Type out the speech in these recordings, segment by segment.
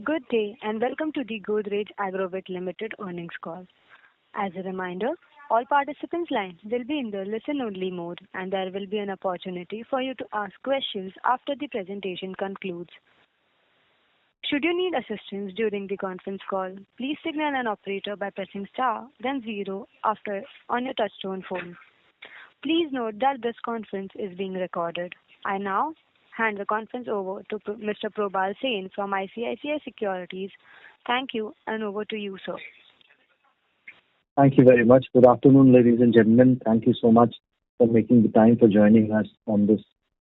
Good day and welcome to the Godrej Agrovet Limited earnings call. As a reminder, all participants' lines will be in the listen-only mode and there will be an opportunity for you to ask questions after the presentation concludes. Should you need assistance during the conference call, please signal an operator by pressing star, then 0 on your touchtone phone. Please note that this conference is being recorded. I now hand the conference over to Mr. Probal Sen from ICICI Securities. Thank you, and over to you, sir. Thank you very much. Good afternoon, ladies and gentlemen. Thank you so much for making the time for joining us on this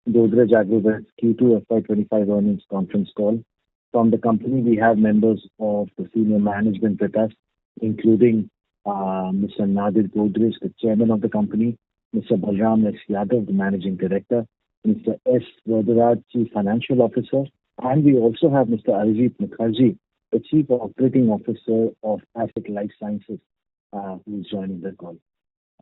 Godrej Agrovet Q2 FY25 earnings conference call. From the company, we have members of the senior management with us, including Mr. Nadir Godrej, the chairman of the company, Mr. Balram S. Yadav, the managing director, Mr. S. Godrej, Chief Financial Officer, and we also have Mr. Arijit Mukherjee, the Chief Operating Officer of Astec LifeSciences, who is joining the call.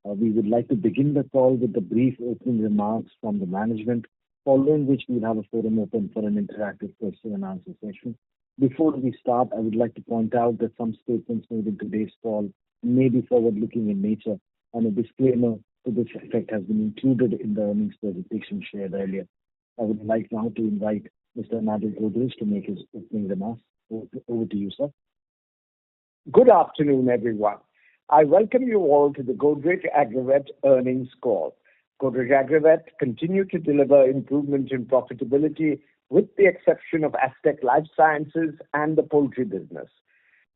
We would like to begin the call with the brief opening remarks from the management, following which we'll have a forum open for an interactive question and answer session. Before we start, I would like to point out that some statements made in today's call may be forward-looking in nature, and a disclaimer to this effect has been included in the earnings presentation shared earlier. I would like now to invite Mr. Nadir Godrej to make his opening remarks. Over to you, sir. Good afternoon, everyone. I welcome you all to the Godrej Agrovet earnings call. Godrej Agrovet continued to deliver improvement in profitability with the exception of Astec LifeSciences and the poultry business.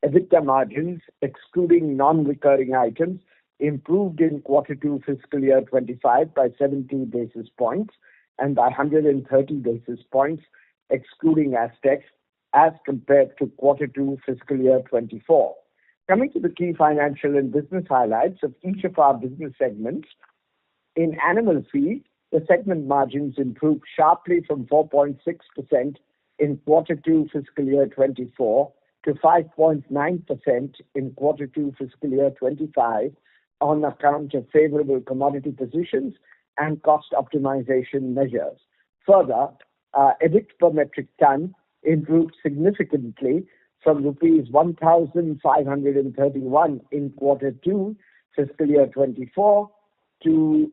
EBITDA margins, excluding non-recurring items, improved in Q2 fiscal year 25 by 70 basis points and by 130 basis points, excluding Astec, as compared to Q2 fiscal year 24. Coming to the key financial and business highlights of each of our business segments, in animal feed, the segment margins improved sharply from 4.6% in Q2 fiscal year 24 to 5.9% in Q2 fiscal year 25 on account of favorable commodity positions and cost optimization measures. Further, EBIT per metric ton improved significantly from rupees 1,531 in Q2 fiscal year 24 to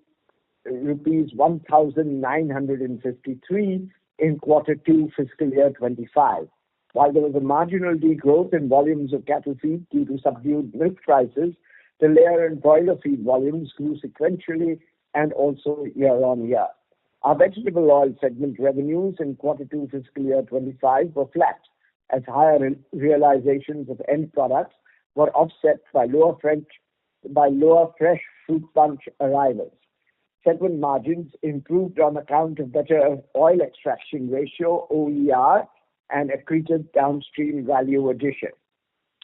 rupees 1,953 in Q2 fiscal year 25. While there was a marginal degrowth in volumes of cattle feed due to subdued milk prices, the layer and broiler feed volumes grew sequentially and also year-on-year. Our vegetable oil segment revenues in Q2 fiscal year 25 were flat, as higher realizations of end products were offset by lower fresh fruit bunch arrivals. Segment margins improved on account of better oil extraction ratio, OER, and accreted downstream value addition.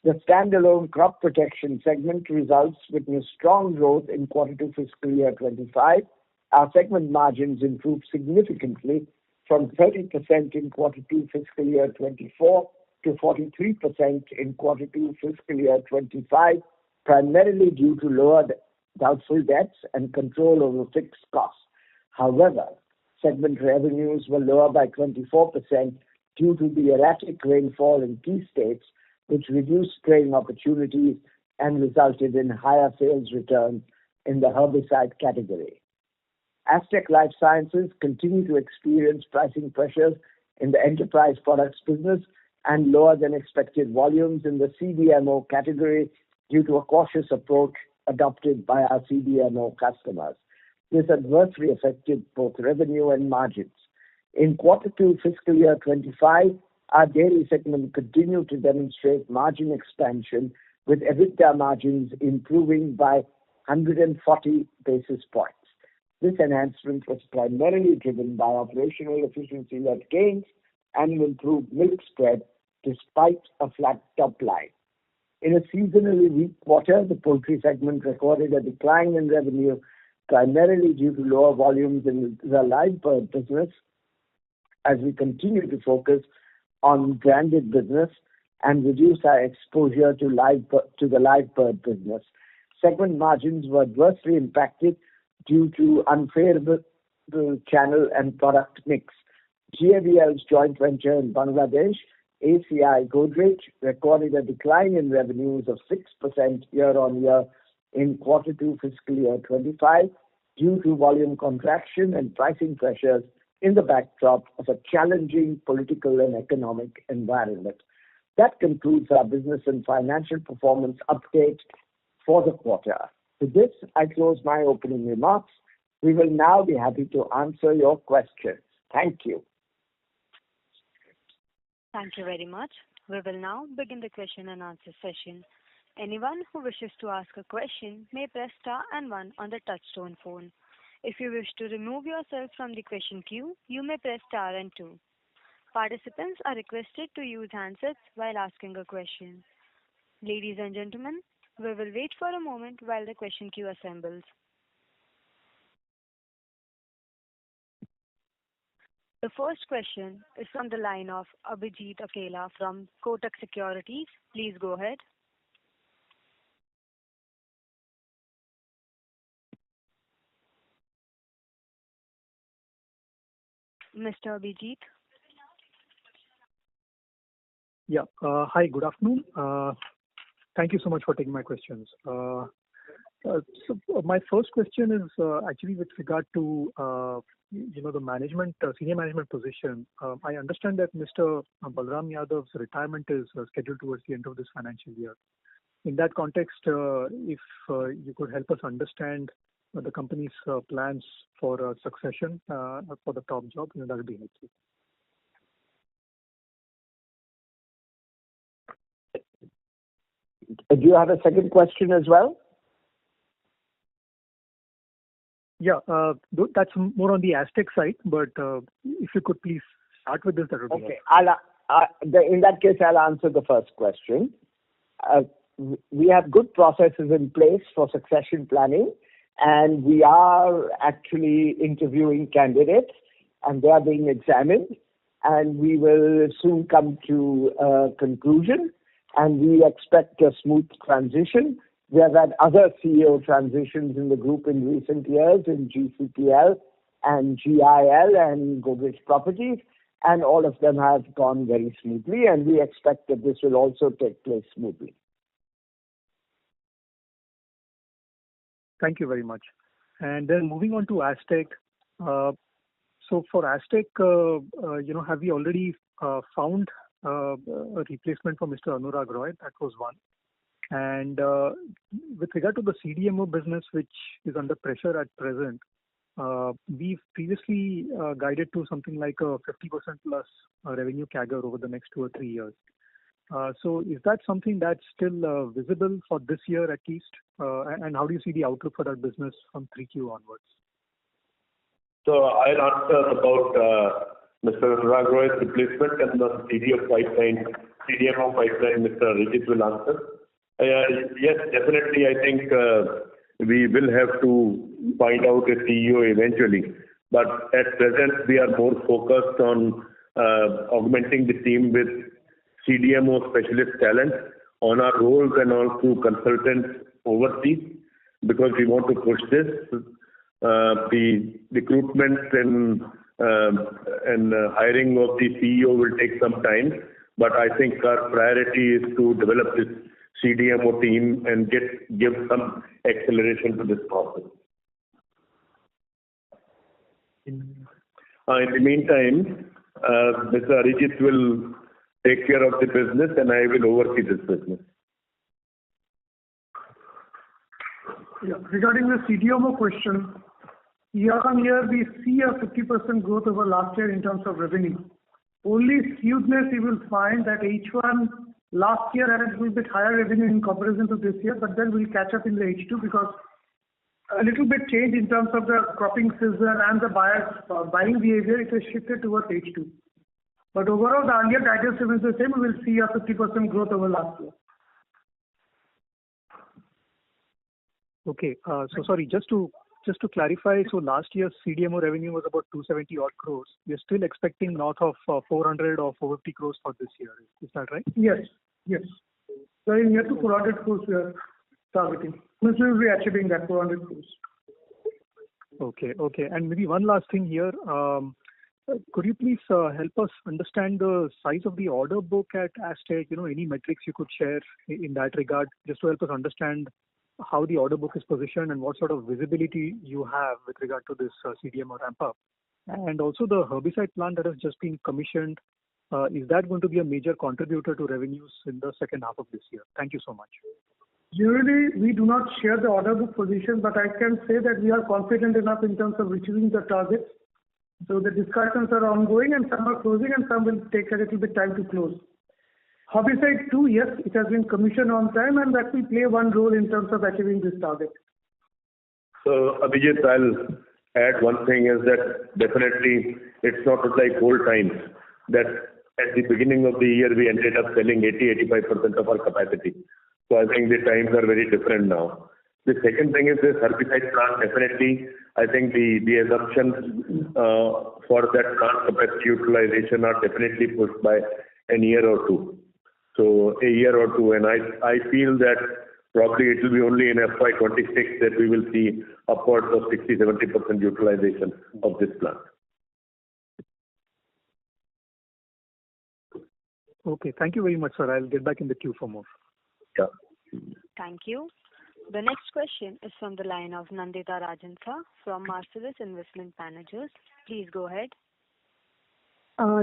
The standalone crop protection segment results witnessed strong growth in Q2 fiscal year 25. Our segment margins improved significantly from 30% in Q2 fiscal year 24 to 43% in Q2 fiscal year 25, primarily due to lower doubtful debts and control over fixed costs. However, segment revenues were lower by 24% due to the erratic rainfall in key states, which reduced spraying opportunities and resulted in higher sales returns in the herbicide category. Astec LifeSciences continue to experience pricing pressures in the enterprise products business and lower than expected volumes in the CDMO category due to a cautious approach adopted by our CDMO customers. This adversely affected both revenue and margins. In Q2 fiscal year 25, our dairy segment continued to demonstrate margin expansion, with EBITDA margins improving by 140 basis points. This enhancement was primarily driven by operational efficiency-led gains and an improved milk spread despite a flat top line. In a seasonally weak quarter, the poultry segment recorded a decline in revenue, primarily due to lower volumes in the live bird business, as we continue to focus on branded business and reduce our exposure to the live bird business. Segment margins were adversely impacted due to unfavorable channel and product mix. GAVL's joint venture in Bangladesh ACI Godrej recorded a decline in revenues of 6% year-on-year in Q2 fiscal year 25 due to volume contraction and pricing pressures in the backdrop of a challenging political and economic environment. That concludes our business and financial performance update for the quarter. With this, I close my opening remarks. We will now be happy to answer your questions. Thank you. Thank you very much. We will now begin the question and answer session. Anyone who wishes to ask a question may press star and one on the touchtone phone. If you wish to remove yourself from the question queue, you may press star and two. Participants are requested to use handsets while asking a question. Ladies and gentlemen, we will wait for a moment while the question queue assembles. The first question is from the line of Abhijit Akela from Kotak Securities. Please go ahead. Mr. Abhijit. Yeah. Hi, good afternoon. Thank you so much for taking my questions. So my first question is actually with regard to the management, senior management position. I understand that Mr. Balram Yadav's retirement is scheduled towards the end of this financial year. In that context, if you could help us understand the company's plans for succession for the top job, that would be helpful. Do you have a second question as well? Yeah, that's more on the Aztec side, but if you could please start with this, that would be okay. In that case, I'll answer the first question. We have good processes in place for succession planning, and we are actually interviewing candidates, and they are being examined, and we will soon come to a conclusion, and we expect a smooth transition. We have had other CEO transitions in the group in recent years in GCPL and GIL and Godrej Properties, and all of them have gone very smoothly, and we expect that this will also take place smoothly. Thank you very much. And then moving on to Aztec. So for Aztec, have we already found a replacement for Mr. Anurag Roy? That was one. And with regard to the CDMO business, which is under pressure at present, we've previously guided to something like a 50% plus revenue CAGR over the next 2 or 3 years. So is that something that's still visible for this year at least? And how do you see the outlook for that business from 3Q onwards? So I'll answer about Mr. Anurag Roy's replacement, and the CDMO pipeline, Mr. Arijit will answer. Yes, definitely. I think we will have to find out a CEO eventually. But at present, we are more focused on augmenting the team with CDMO specialist talent on our roles and also consultants overseas, because we want to push this. The recruitment and hiring of the CEO will take some time, but I think our priority is to develop this CDMO team and give some acceleration to this process. In the meantime, Mr. Arijit will take care of the business, and I will oversee this business. Yeah. Regarding the CDMO question, year on year we see a 50% growth over last year in terms of revenue. Only skewness you will find that H1 last year had a little bit higher revenue in comparison to this year, but then we'll catch up in the H2 because a little bit change in terms of the cropping season and the buyers' buying behavior. It has shifted towards H2. But overall, the earlier guidance remains the same. We will see a 50% growth over last year. Okay. So sorry, just to clarify, so last year's CDMO revenue was about 270 odd crores. We're still expecting north of 400 or 450 crores for this year. Is that right? Yes. So in year to 400 crores we are targeting. We will be achieving that 400 crores. Okay. And maybe one last thing here. Could you please help us understand the size of the order book at Aztec? Any metrics you could share in that regard, just to help us understand how the order book is positioned and what sort of visibility you have with regard to this CDMO ramp up. And also the herbicide plant that has just been commissioned, is that going to be a major contributor to revenues in the second half of this year? Thank you so much. Generally, we do not share the order book position, but I can say that we are confident enough in terms of achieving the targets. So the discussions are ongoing and some are closing and some will take a little bit time to close. Herbicide 2, yes, it has been commissioned on time and that will play one role in terms of achieving this target. So Abhijit, I'll add one thing is that definitely it's not like old times that at the beginning of the year we ended up selling 80-85% of our capacity. So I think the times are very different now. The second thing is this herbicide plant, definitely I think the assumptions for that plant capacity utilization are definitely pushed by a year or two. So a year or two, and I feel that probably it will be only in FY26 that we will see upwards of 60-70% utilization of this plant. Okay, thank you very much, sir. I'll get back in the queue for more. Yeah. Thank you. The next question is from the line of Nandita Rajhansa from Marcellus Investment Managers. Please go ahead.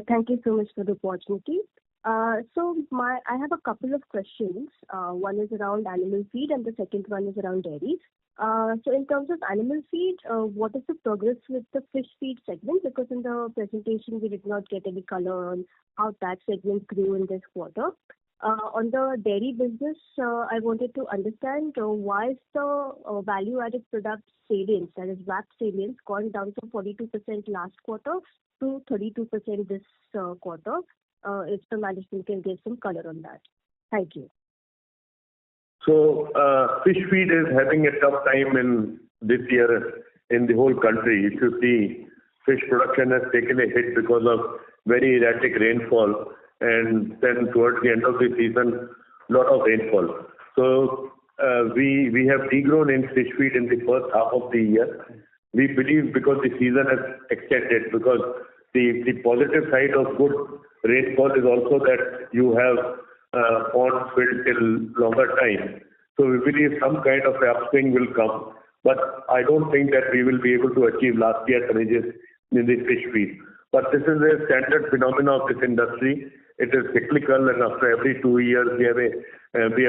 Thank you so much for the opportunity. I have a couple of questions. One is around animal feed and the second one is around dairy. So in terms of animal feed, what is the progress with the fish feed segment? Because in the presentation we did not get any color on how that segment grew in this quarter. On the dairy business, I wanted to understand why is the value-added product salience, that is VAP salience, gone down from 42% last quarter to 32% this quarter. If the management can give some color on that. Thank you. So fish feed is having a tough time in this year in the whole country. If you see, fish production has taken a hit because of very erratic rainfall, and then towards the end of the season, lot of rainfall. So we have degrown in fish feed in the first half of the year. We believe because the season has extended, because the positive side of good rainfall is also that you have ponds filled till longer time. So we believe some kind of upswing will come, but I don't think that we will be able to achieve last year's tonnages in the fish feed. But this is a standard phenomenon of this industry. It is cyclical, and after every 2 years we have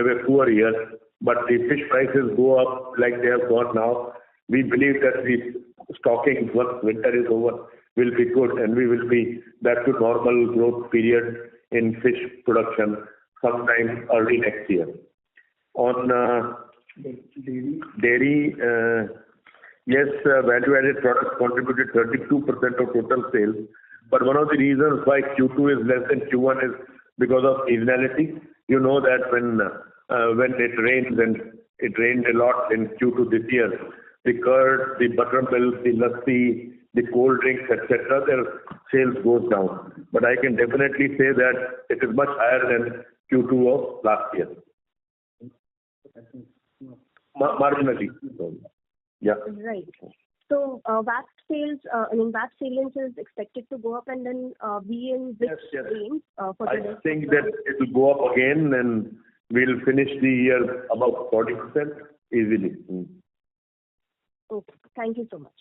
a poor year. But the fish prices go up like they have gone now. We believe that the stocking once winter is over will be good, and we will be back to normal growth period in fish production sometime early next year. On dairy, yes, value-added products contributed 32% of total sales. But one of the reasons why Q2 is less than Q1 is because of seasonality. You know that when it rains, and it rained a lot in Q2 this year, the curd, the buttermilk, the lassi, the cold drinks, etc., their sales goes down. But I can definitely say that it is much higher than Q2 of last year. Marginally. Yeah. Right. So VAP sales, VAP salience is expected to go up and then be in which range? I think that it will go up again, and we'll finish the year about 40% easily. Okay. Thank you so much.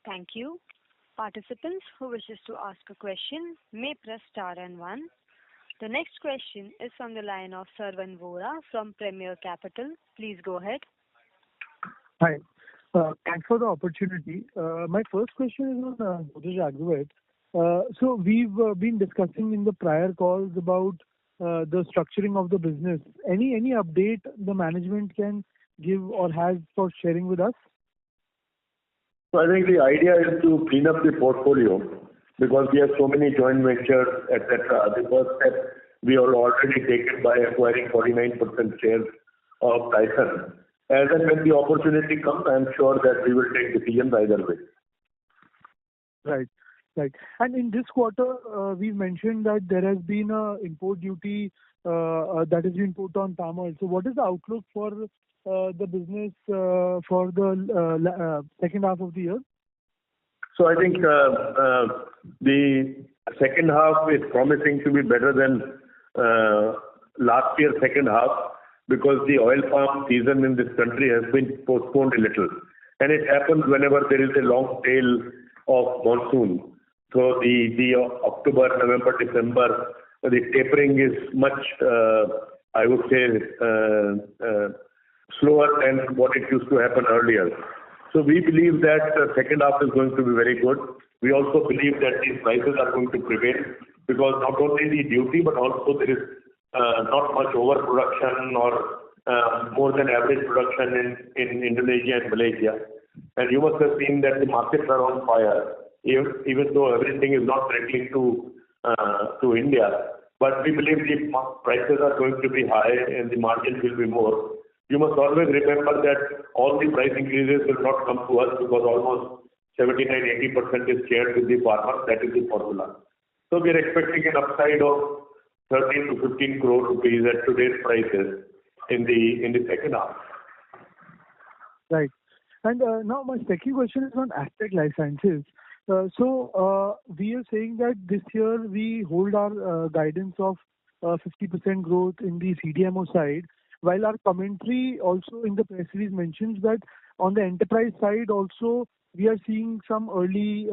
Thank you. Participants who wishes to ask a question may press star and 1. The next question is from the line of Sarvan Vora from Premier Capital. Please go ahead. Hi. Thanks for the opportunity. My first question is on Godrej Agrovet. So we've been discussing in the prior calls about the structuring of the business. Any update the management can give or has for sharing with us? So I think the idea is to clean up the portfolio because we have so many joint ventures, etc. The first step we have already taken by acquiring 49% shares of Tyson. As and when the opportunity comes, I am sure that we will take decisions either way. Right. Right. And in this quarter, we've mentioned that there has been a import duty that has been put on palm oil. So what is the outlook for the business for the second half of the year? So I think the second half is promising to be better than last year's second half, because the oil palm season in this country has been postponed a little. And it happens whenever there is a long tail of monsoon. So the October, November, December, the tapering is much, I would say, slower than what it used to happen earlier. So we believe that the second half is going to be very good. We also believe that these prices are going to prevail, because not only the duty, but also there is not much overproduction or more than average production in Indonesia and Malaysia. And you must have seen that the markets are on fire, even though everything is not trickling to India. But we believe the prices are going to be high and the margins will be more. You must always remember that all the price increases will not come to us, because almost 79-80% is shared with the farmers. That is the formula. So we are expecting an upside of 13 to 15 crore rupees at today's prices in the second half. Right. And now my second question is on Aztec Life Sciences. So we are saying that this year we hold our guidance of 50% growth in the CDMO side, while our commentary also in the press release mentions that on the enterprise side also we are seeing some early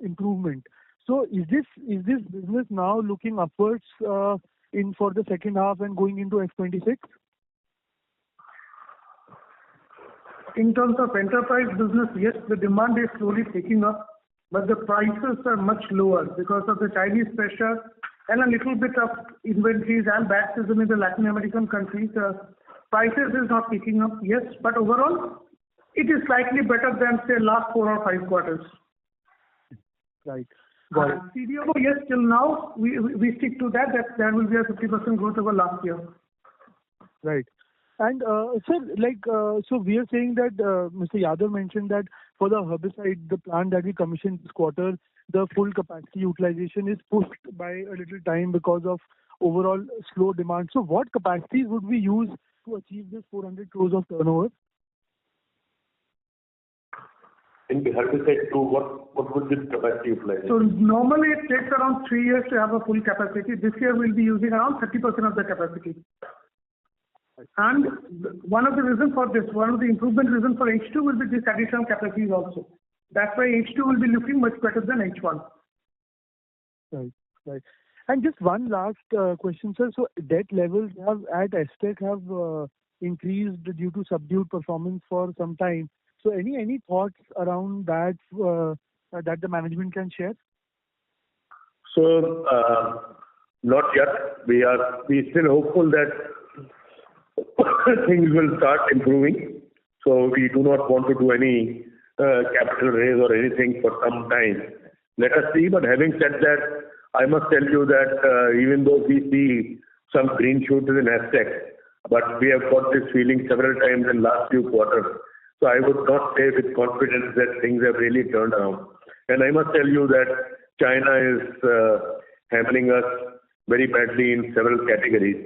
improvement. So is this business now looking upwards in for the second half and going into FY26? In terms of enterprise business, yes, the demand is slowly picking up, but the prices are much lower because of the Chinese pressure and a little bit of inventories and bad season in the Latin American countries. Prices is not picking up, yes, but overall, it is slightly better than, say, last 4 or 5 quarters. Right. Got it. CDMO, yes, till now, we stick to that there will be a 50% growth over last year. Right. And sir, so we are saying that Mr. Yadav mentioned that for the herbicide, the plant that we commissioned this quarter, the full capacity utilization is pushed by a little time because of overall slow demand. So what capacities would we use to achieve this 400 crores of turnover? In the herbicide too, what would this capacity utilization? So normally it takes around 3 years to have a full capacity. This year we'll be using around 30% of the capacity. And one of the improvement reasons for H2 will be this additional capacities also. That's why H2 will be looking much better than H1. Right. And just one last question, sir. So debt levels at Aztec have increased due to subdued performance for some time. So any thoughts around that that the management can share? So not yet. We still hopeful that things will start improving. So we do not want to do any capital raise or anything for some time. Let us see. But having said that, I must tell you that even though we see some green shoots in Aztec, but we have got this feeling several times in last few quarters. So I would not say with confidence that things have really turned around. And I must tell you that China is hammering us very badly in several categories.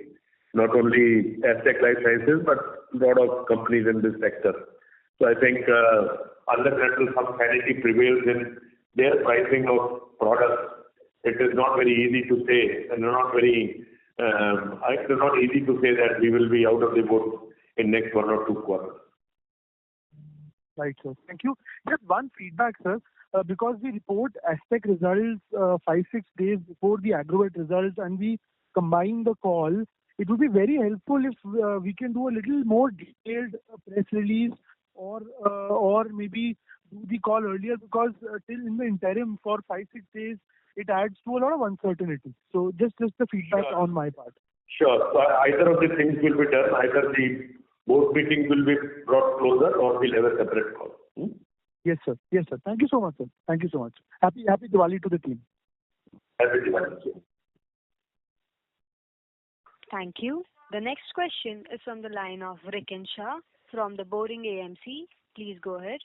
Not only Aztec Life Sciences, but a lot of companies in this sector. So I think unless some sanity prevails in their pricing of products, it is not very easy to say, and it is not easy to say that we will be out of the woods in next 1 or 2 quarters. Right, sir. Thank you. Just one feedback, sir. Because we report Aztec results 5-6 days before the Agrovet results, and we combine the call, it would be very helpful if we can do a little more detailed press release or maybe do the call earlier, because till in the interim for 5-6 days, it adds to a lot of uncertainty. So just the feedback on my part. Sure. So either of the things will be done. Either the board meeting will be brought closer, or we'll have a separate call. Yes, sir. Yes, sir. Thank you so much, sir. Thank you so much. Happy Diwali to the team. Happy Diwali. Thank you. The next question is from the line of Rikin Shah from the Boring AMC. Please go ahead.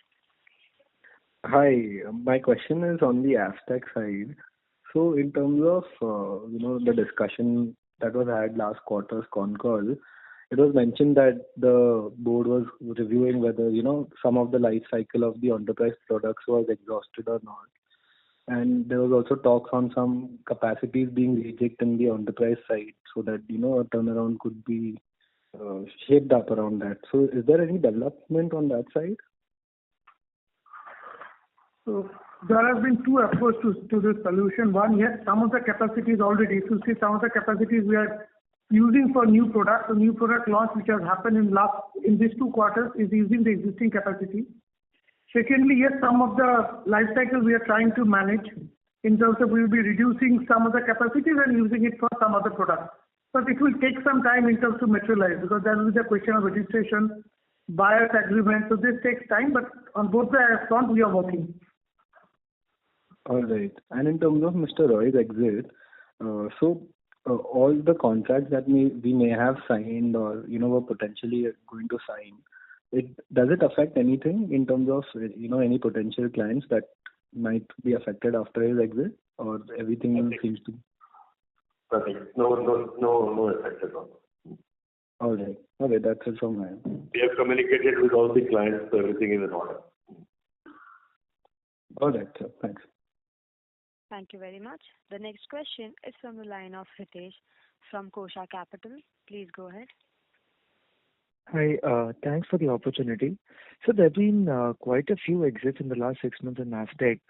Hi, my question is on the Aztec side. So in terms of, the discussion that was had last quarter's con call, it was mentioned that the board was reviewing whether, some of the life cycle of the enterprise products was exhausted or not. And there was also talks on some capacities being rejected in the enterprise side so that, a turnaround could be shaped up around that. So is there any development on that side? So there have been two approaches to this solution. One, yes, some of the capacities already, if you see some of the capacities we are using for new products, the new product launch which has happened in these 2 quarters is using the existing capacity. Secondly, yes, some of the life cycle we are trying to manage in terms of we will be reducing some of the capacities and using it for some other products. But it will take some time in terms to materialize because there will be the question of registration, buyer's agreement. So this takes time, but on both the front we are working. All right. And in terms of Mr. Roy's exit, all the contracts that we may have signed or, were potentially going to sign, does it affect anything in terms of, any potential clients that might be affected after his exit, or everything seems to? Nothing. No effect at all. All right. Okay, that's it from my end. We have communicated with all the clients, so everything is in order. All right, sir. Thanks. Thank you very much. The next question is from the line of Hitesh from Kosha Capital. Please go ahead. Hi, thanks for the opportunity. So there have been quite a few exits in the last 6 months in Nasdaq.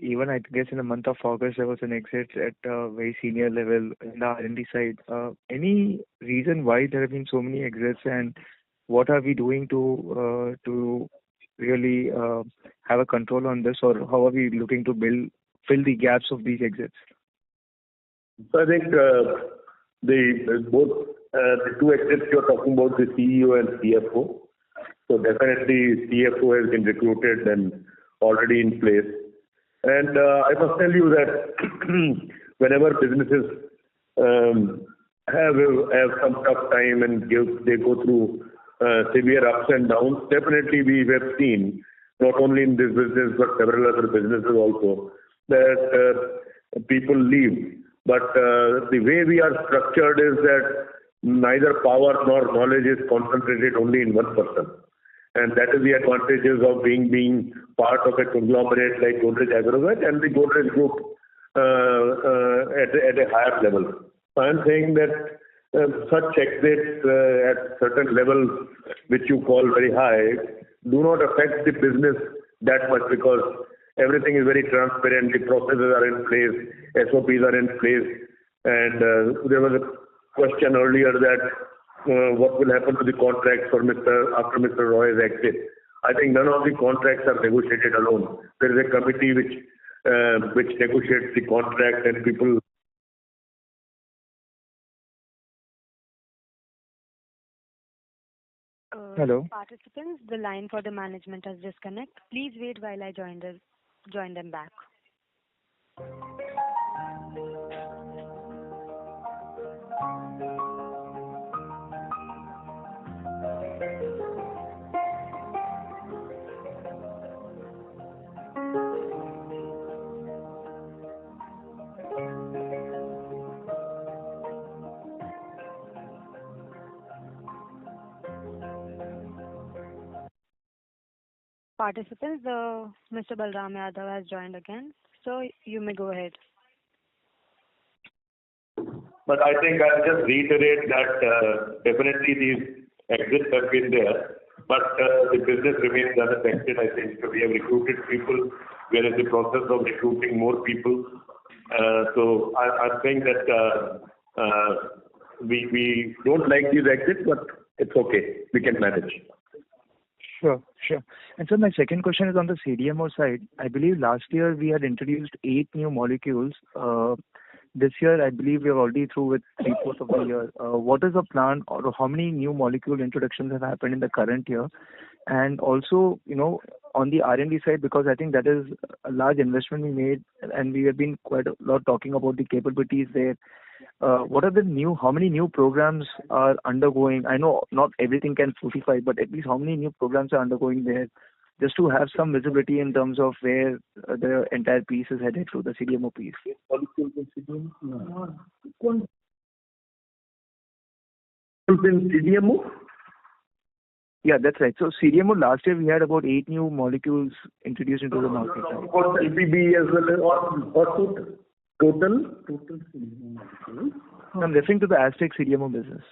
Even I guess in the month of August there was an exit at a very senior level in the R&D side. Any reason why there have been so many exits, and what are we doing to really have a control on this, or how are we looking to fill the gaps of these exits? So I think the two exits you're talking about, the CEO and CFO. So definitely CFO has been recruited and already in place. And I must tell you that whenever businesses have some tough time and they go through severe ups and downs, definitely we have seen, not only in this business but several other businesses also, that people leave. But the way we are structured is that neither power nor knowledge is concentrated only in one person. And that is the advantages of being part of a conglomerate like Godrej Agrovet and the Godrej Group at a higher level. So I am saying that such exits at certain levels, which you call very high, do not affect the business that much because everything is very transparent, the processes are in place, SOPs are in place. And there was a question earlier that what will happen to the contracts after Mr. Roy's exit. I think none of the contracts are negotiated alone. There is a committee which negotiates the contract, and people. Hello. Participants, the line for the management has disconnected. Please wait while I join them back. Participants, Mr. Balram Yadav has joined again, so you may go ahead. But I think I'll just reiterate that definitely these exits have been there, but the business remains unaffected. I think so we have recruited people. We are in the process of recruiting more people. So I'm saying that we don't like these exits, but it's okay. We can manage. Sure. And so my second question is on the CDMO side. I believe last year we had introduced 8 new molecules. This year, I believe we are already through with 3/4 of the year. What is the plan, or how many new molecule introductions have happened in the current year? And also, on the R&D side, because I think that is a large investment we made, and we have been quite a lot talking about the capabilities there. What are how many new programs are undergoing? I know not everything can fructify, but at least how many new programs are undergoing there? just to have some visibility in terms of where the entire piece is headed through the CDMO piece. In CDMO? Yeah, that's right. So CDMO last year we had about 8 new molecules introduced into the market. Right? For LPB as well as or total CDMO molecules. I'm referring to the Aztec CDMO business.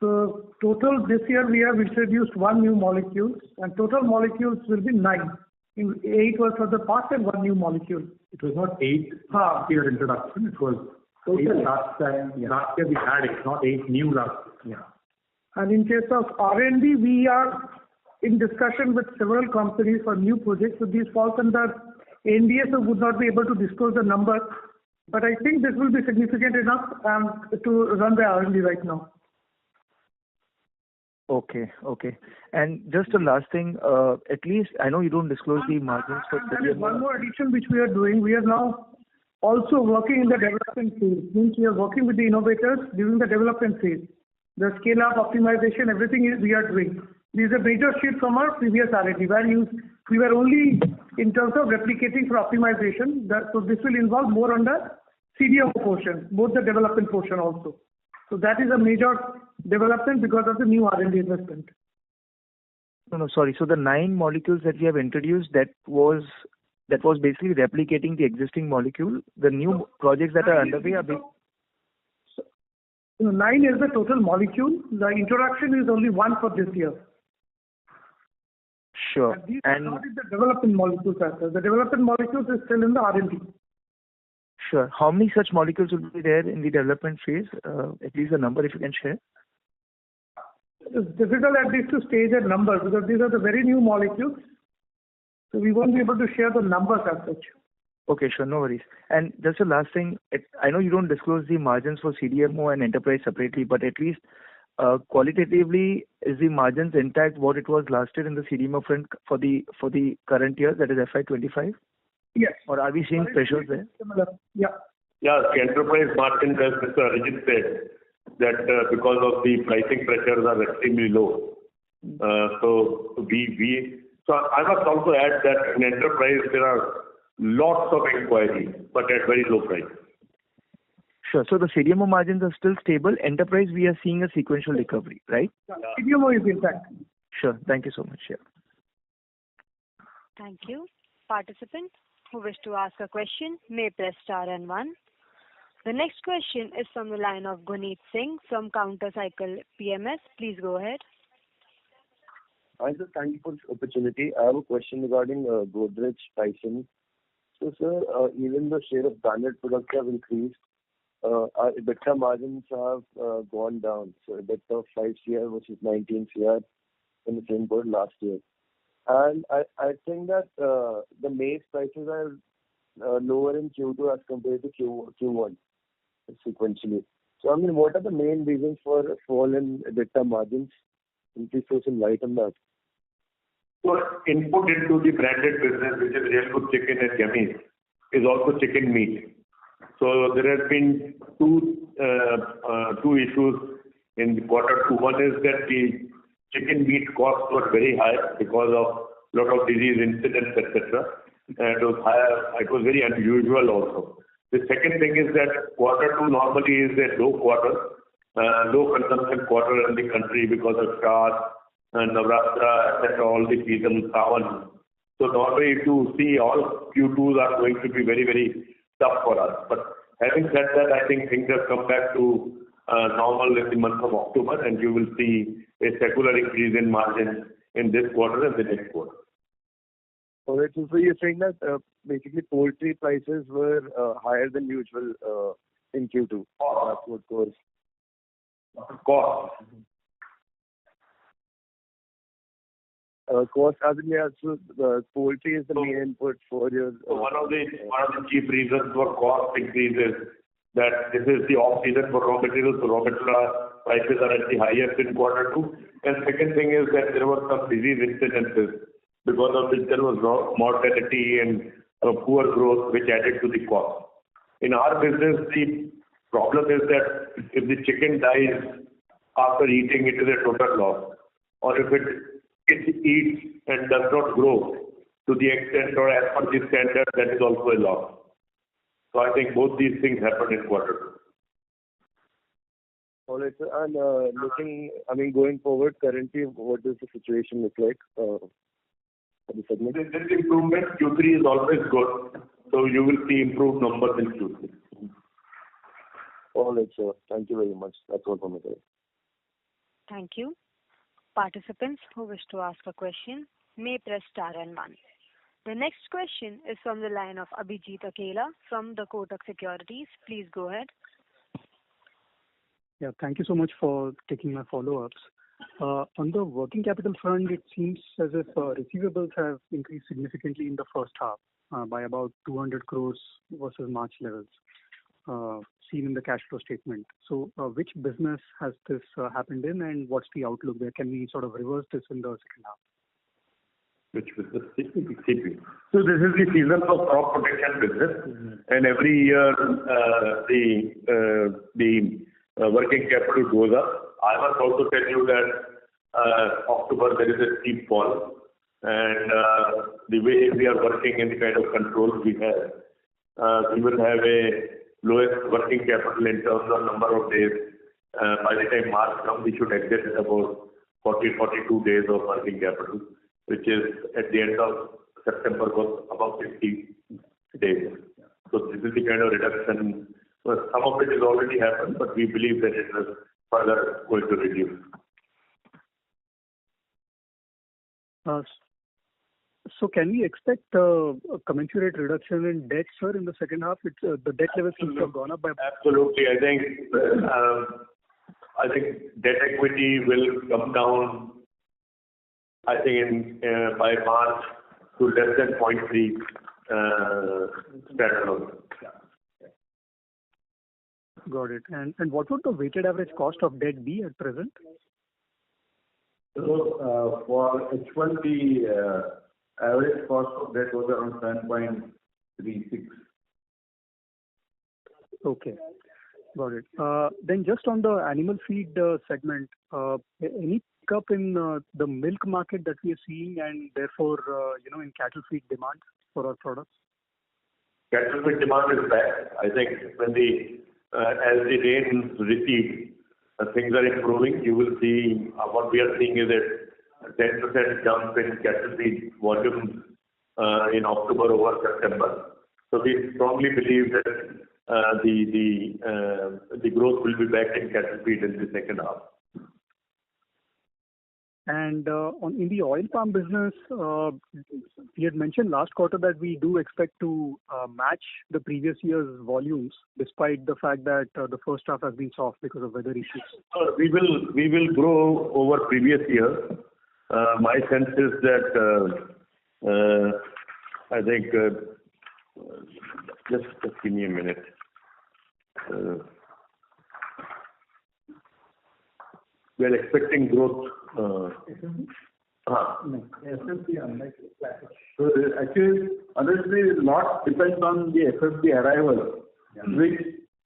So total this year we have introduced 1 new molecule, and total molecules will be 9. 8 was for the past and 1 new molecule. It was not 8 year introduction. It was 8 last time. Yeah. Last year we had it, not 8 new last year. Yeah. And in case of R&D, we are in discussion with several companies for new projects. So these falls under NDA, so would not be able to disclose the number. But I think this will be significant enough to run the R&D right now. Okay. And just the last thing, at least I know you don't disclose the margins for There is one more addition which we are doing. We are now also working in the development phase. Means we are working with the innovators during the development phase. The scale up, optimization, everything we are doing. This is a major shift from our previous R&D where we were only in terms of replicating for optimization. So this will involve more on the CDMO portion, both the development portion also. So that is a major development because of the new R&D investment. No, sorry. So the 9 molecules that we have introduced, that was basically replicating the existing molecule. The new projects that are underway are being... 9 is the total molecule. The introduction is only 1 for this year. Sure. And what is the development molecules as well? The development molecules is still in the R&D. Sure. How many such molecules will be there in the development phase? At least a number if you can share. It's difficult at least to stage a number because these are the very new molecules. So we won't be able to share the numbers as such. Okay, sure. No worries. And just the last thing, I know you don't disclose the margins for CDMO and enterprise separately, but at least qualitatively, is the margins intact what it was last year in the CDMO front for the current year, that is FY25? Yes. Or are we seeing pressures there? Similar. Yeah. Yeah, the enterprise margin, as Mr. Arijit said, that because of the pricing pressures are extremely low. So I must also add that in enterprise there are lots of inquiries, but at very low price. Sure. So the CDMO margins are still stable. Enterprise, we are seeing a sequential recovery, right? CDMO is intact. Sure. Thank you so much. Yeah. Thank you. Participants who wish to ask a question may press star and 1. The next question is from the line of Guneet Singh from Countercycle PMS. Please go ahead. Hi, sir. Thank you for this opportunity. I have a question regarding Godrej pricing. So, sir, even the share of branded products have increased. Our EBITDA margins have gone down. So, EBITDA of 5 CR versus 19 CR in the same period last year. And I think that the maize prices are lower in Q2 as compared to Q1 sequentially. So, I mean, what are the main reasons for fall in EBITDA margins? Can you throw some light on that? So, input into the branded business, which is real good chicken and yummies, is also chicken meat. So, there has been two issues in Q2. One is that the chicken meat costs were very high because of a lot of disease incidents, etc. And it was higher. It was very unusual also. The second thing is that Q2 normally is a low quarter, low consumption quarter in the country because of Shraddh and Navratra, etc. All the season, Sawan. So normally if you see all Q2s are going to be very, very tough for us. But having said that, I think things have come back to normal in the month of October, and you will see a secular increase in margins in this quarter and the next quarter. All right. So you're saying that basically poultry prices were higher than usual in Q2. That's what was. Cost. Cost as in, yeah, so poultry is the main input for your. One of the chief reasons for cost increases that this is the off season for raw materials. So raw material prices are at the highest in Q2. And second thing is that there were some disease incidences because of which there was mortality and poor growth, which added to the cost. In our business, the Problem is that if the chicken dies after eating, it is a total loss. Or if it eats and does not grow to the extent or as per the standard, that is also a loss. So I think both these things happen in quarter 2. All right, sir. And going forward, currently, what does the situation look like for the segment? This improvement, Q3 is always good. So you will see improved numbers in Q3. All right, sir. Thank you very much. That's all from my side. Thank you. Participants who wish to ask a question may press star and 1. The next question is from the line of Abhijit Akela from the Kotak Securities. Please go ahead. Yeah, thank you so much for taking my follow-ups. On the working capital front, it seems as if receivables have increased significantly in the first half by about 200 crores versus March levels seen in the cash flow statement. So which business has this happened in, and what's the outlook there? Can we sort of reverse this in the second half? Which business? CP. So this is the season for crop protection business, and every year the working capital goes up. I must also tell you that October there is a steep fall, and the way we are working and the kind of controls we have, we will have a lowest working capital in terms of number of days. By the time March comes, we should exit at about 40-42 days of working capital, which is at the end of September was about 50 days. So this is the kind of reduction. Well, some of it has already happened, but we believe that it is further going to reduce. So can we expect a commensurate reduction in debt, sir, in the second half? The debt levels seem to have gone up by... Absolutely. I think debt equity will come down, I think, by March to less than 0.3 standalone. Got it. And what would the weighted average cost of debt be at present? So for H1, the average cost of debt was around 7.36. Okay. Got it. Then just on the animal feed segment, any pickup in the milk market that we are seeing, and therefore, in cattle feed demand for our products? Cattle feed demand is back. I think when as the rains recede, things are improving. You will see what we are seeing is a 10% jump in cattle feed volumes in October over September. So we strongly believe that the growth will be back in cattle feed in the second half. And in the oil palm business, we had mentioned last quarter that we do expect to match the previous year's volumes, despite the fact that the first half has been soft because of weather issues. We will grow over previous year. My sense is that I think just give me a minute. We are expecting growth. SFB unlikely. So actually, honestly, a lot depends on the FFB arrival. Yeah.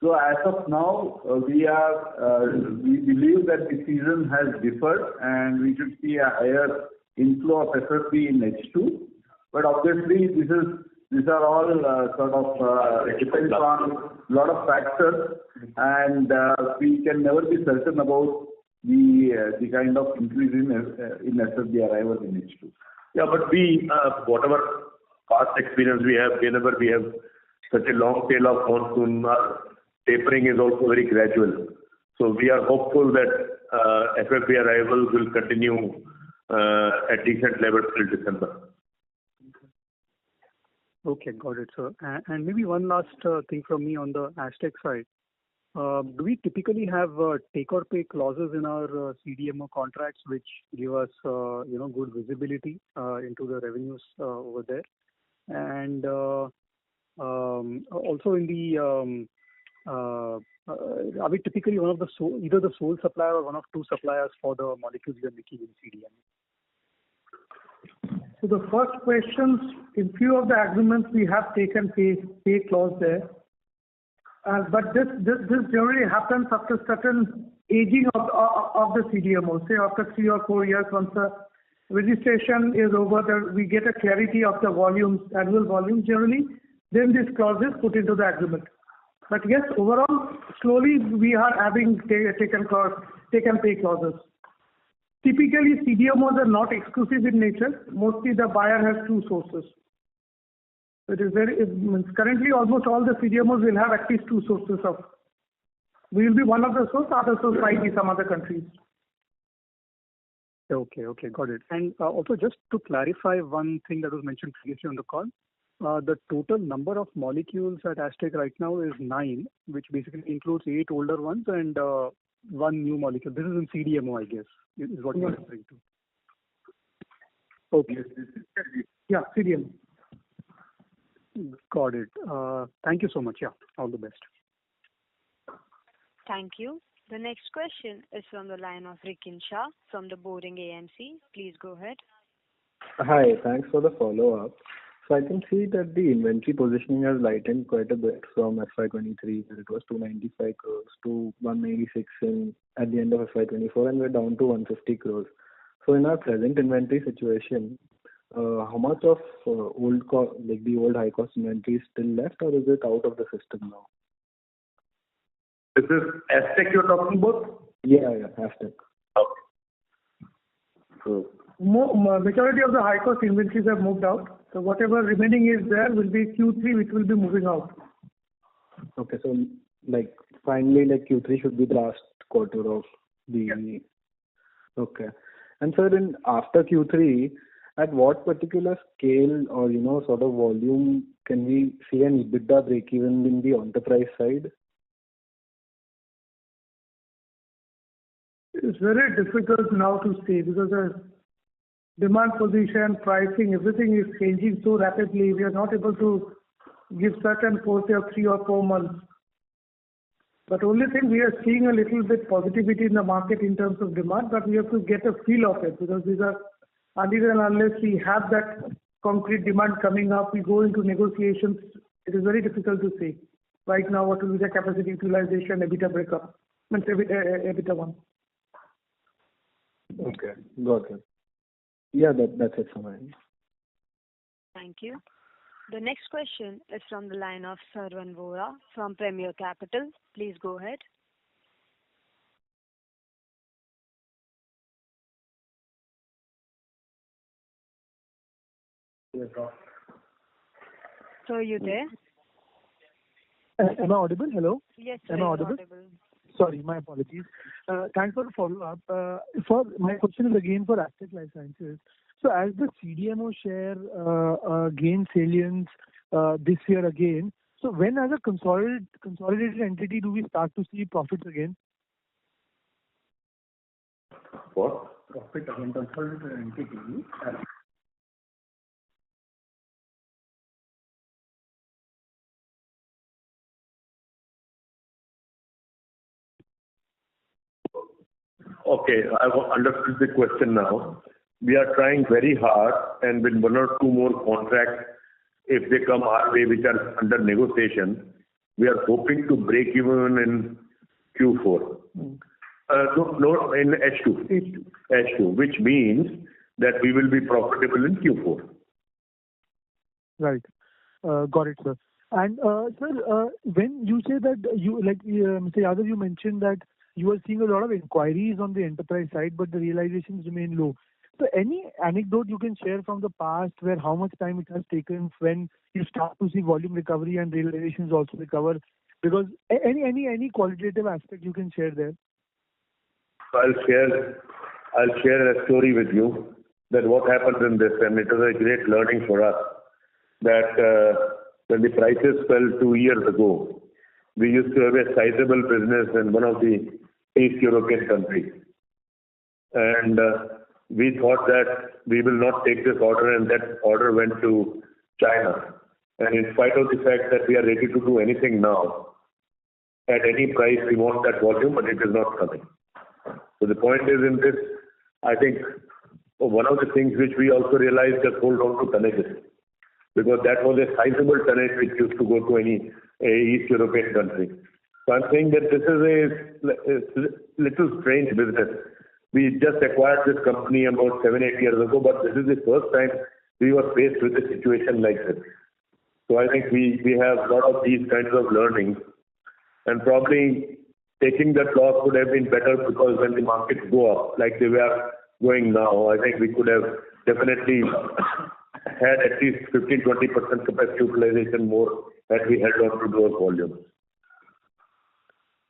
So as of now, we believe that the season has differed, and we should see a higher inflow of FFB in H2. But obviously, these are all sort of depends on a lot of factors, and we can never be certain about the kind of increase in FFB arrival in H2. Yeah, but whatever past experience we have, whenever we have such a long tail of monsoon, tapering is also very gradual. So we are hopeful that FFB arrival will continue at decent levels till December. Okay, got it, sir. And maybe one last thing from me on the Aztec side. Do we typically have take-or-pay clauses in our CDMO contracts which give us, good visibility into the revenues over there? And also in the, are we typically one of the either the sole supplier or one of two suppliers for the molecules we are making in CDMO? So the first question, in few of the agreements we have taken pay clause there. But this generally happens after certain aging of the CDMO. Say after 3 or 4 years, once the registration is over, we get a clarity of the volumes, annual volumes generally, then this clause is put into the agreement. But yes, overall, slowly we are having taken pay clauses. Typically, CDMOs are not exclusive in nature. Mostly the buyer has 2 sources. It is currently almost all the CDMOs will have at least 2 sources of. We will be one of the source, other source might be some other countries. Okay, got it. And also just to clarify one thing that was mentioned previously on the call, the total number of molecules at Aztec right now is 9, which basically includes 8 older ones and 1 new molecule. This is in CDMO, I guess, is what you're referring to. Okay. Yeah, CDMO. Got it. Thank you so much. Yeah, all the best. Thank you. The next question is from the line of Rikin Shah from the Boring AMC. Please go ahead. Hi, thanks for the follow-up. So I can see that the inventory positioning has lightened quite a bit from FY23, where it was 295 crores to 196 at the end of FY24, and we're down to 150 crores. So in our present inventory situation, how much of the old high-cost inventory is still left, or is it out of the system now? This is Aztec you're talking about? Yeah, Aztec. Okay. So, majority of the high-cost inventories have moved out. So whatever remaining is there will be Q3, which will be moving out. Okay, so finally, Q3 should be the last quarter of the. Yeah. Okay, and sir, after Q3, at what particular scale or sort of volume can we see an EBITDA break even in the enterprise side? It's very difficult now to say because the demand position, pricing, everything is changing so rapidly. We are not able to give certain forecast of 3 or 4 months. But only thing we are seeing a little bit positivity in the market in terms of demand, but we have to get a feel of it because these are until and unless we have that concrete demand coming up, we go into negotiations. It is very difficult to say right now what will be the capacity utilization, EBITDA breakup, EBITDA one. Okay, got it. Yeah, that's it from my end. Thank you. The next question is from the line of Sarvan Vora from Premier Capital. Please go ahead. So are you there? Am I audible? Hello? Yes, sir. Am I audible? Sorry, my apologies. Thanks for the follow-up. My question is again for Aztec Life Sciences. So as the CDMO share gains salience this year again, so when as a consolidated entity do we start to see profits again? What? Profit again, consolidated entity. Okay, I've understood the question now. We are trying very hard, and with 1 or 2 more contracts, if they come our way, which are under negotiation, we are hoping to break even in Q4. No, in H2, which means that we will be profitable in Q4. Right. Got it, sir. And sir, when you say that Mr. Yadav, you mentioned that you are seeing a lot of inquiries on the enterprise side, but the realizations remain low. So any anecdote you can share from the past where how much time it has taken when you start to see volume recovery and realizations also recover? Because any qualitative aspect you can share there. I'll share a story with you that what happens in this, and it was a great learning for us, that when the prices fell 2 years ago, we used to have a sizable business in one of the East European countries. And we thought that we will not take this order, and that order went to China. And in spite of the fact that we are ready to do anything now, at any price we want that volume, but it is not coming. So the point is in this, I think one of the things which we also realized is hold on to tonnages. Because that was a sizable tonnage which used to go to any East European country. So I'm saying that this is a little strange business. We just acquired this company about 7-8 years ago, but this is the first time we were faced with a situation like this. So I think we have a lot of these kinds of learnings, and probably taking that loss would have been better, because when the markets go up like they were going now, I think we could have definitely had at least 15-20% capacity utilization more had we held on to those volumes.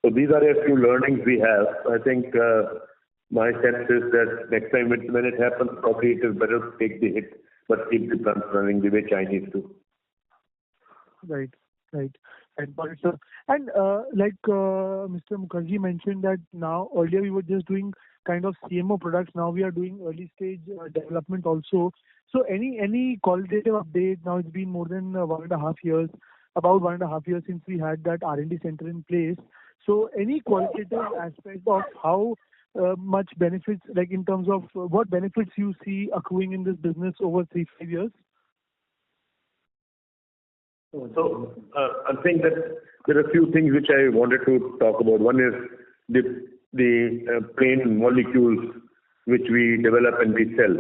So these are a few learnings we have. I think my sense is that next time when it happens, probably it is better to take the hit but keep the plants running the way Chinese do. Right. And like Mr. Mukherjee mentioned that now earlier we were just doing kind of CMO products. Now we are doing early stage development also. So any qualitative update? Now it's been more than 1.5 years, about 1.5 years since we had that R&D center in place. So any qualitative aspect of how much benefits, like in terms of what benefits you see accruing in this business over 3-5 years? So I'm saying that there are a few things which I wanted to talk about. One is the plain molecules which we develop and we sell.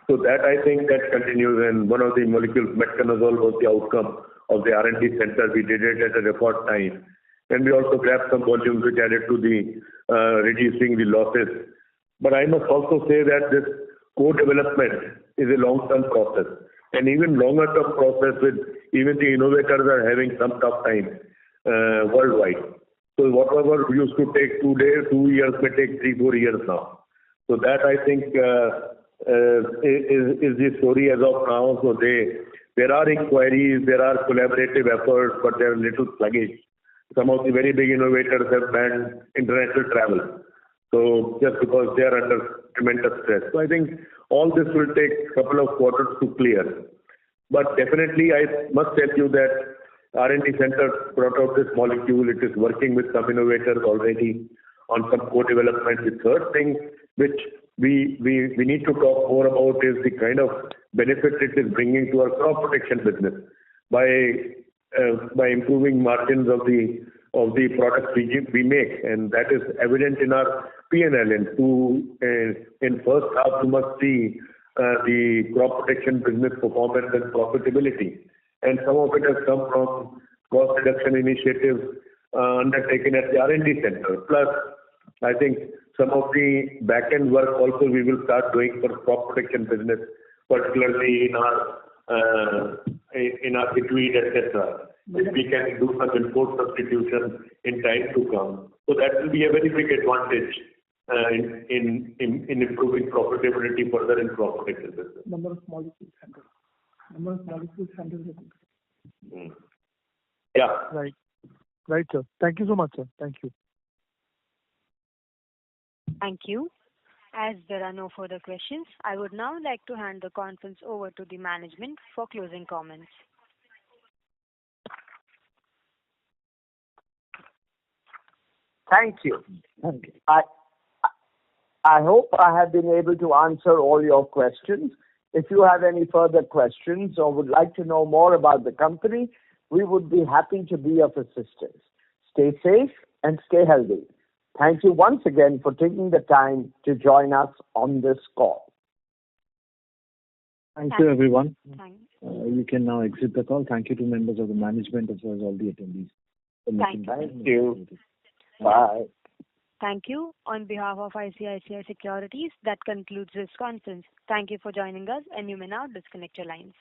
So that I think that continues, and one of the molecules, metconazole, was the outcome of the R&D center. We did it at a record time, and we also grabbed some volumes which added to the reducing the losses. But I must also say that this co-development is a long-term process, and even longer-term process with even the innovators are having some tough time worldwide. So whatever used to take 2 days, 2 years may take 3-4 years now. So that I think is the story as of now. So there are inquiries, there are collaborative efforts, but they are a little sluggish. Some of the very big innovators have banned international travel. So just because they are under tremendous stress. So I think all this will take a couple of quarters to clear. But definitely I must tell you that R&D center brought out this molecule. It is working with some innovators already on some co-development. The third thing which we need to talk more about is the kind of benefit it is bringing to our crop protection business by improving margins of the products we make, and that is evident in our P&L. In first half, you must see the crop protection business performance and profitability, and some of it has come from cost reduction initiatives undertaken at the R&D center. Plus, I think some of the back-end work also we will start doing for crop protection business, particularly in our seaweed, etc. If we can do some import substitution in time to come, so that will be a very big advantage in improving profitability further in crop protection business. Number of molecules handled. Yeah. Right, sir. Thank you so much, sir. Thank you. Thank you. As there are no further questions, I would now like to hand the conference over to the management for closing comments. Thank you. I hope I have been able to answer all your questions. If you have any further questions or would like to know more about the company, we would be happy to be of assistance. Stay safe and stay healthy. Thank you once again for taking the time to join us on this call. Thank you, everyone. Thanks. You can now exit the call. Thank you to members of the management as well as all the attendees. Thank you. Bye. Thank you. On behalf of ICICI Securities, that concludes this conference. Thank you for joining us, and you may now disconnect your lines.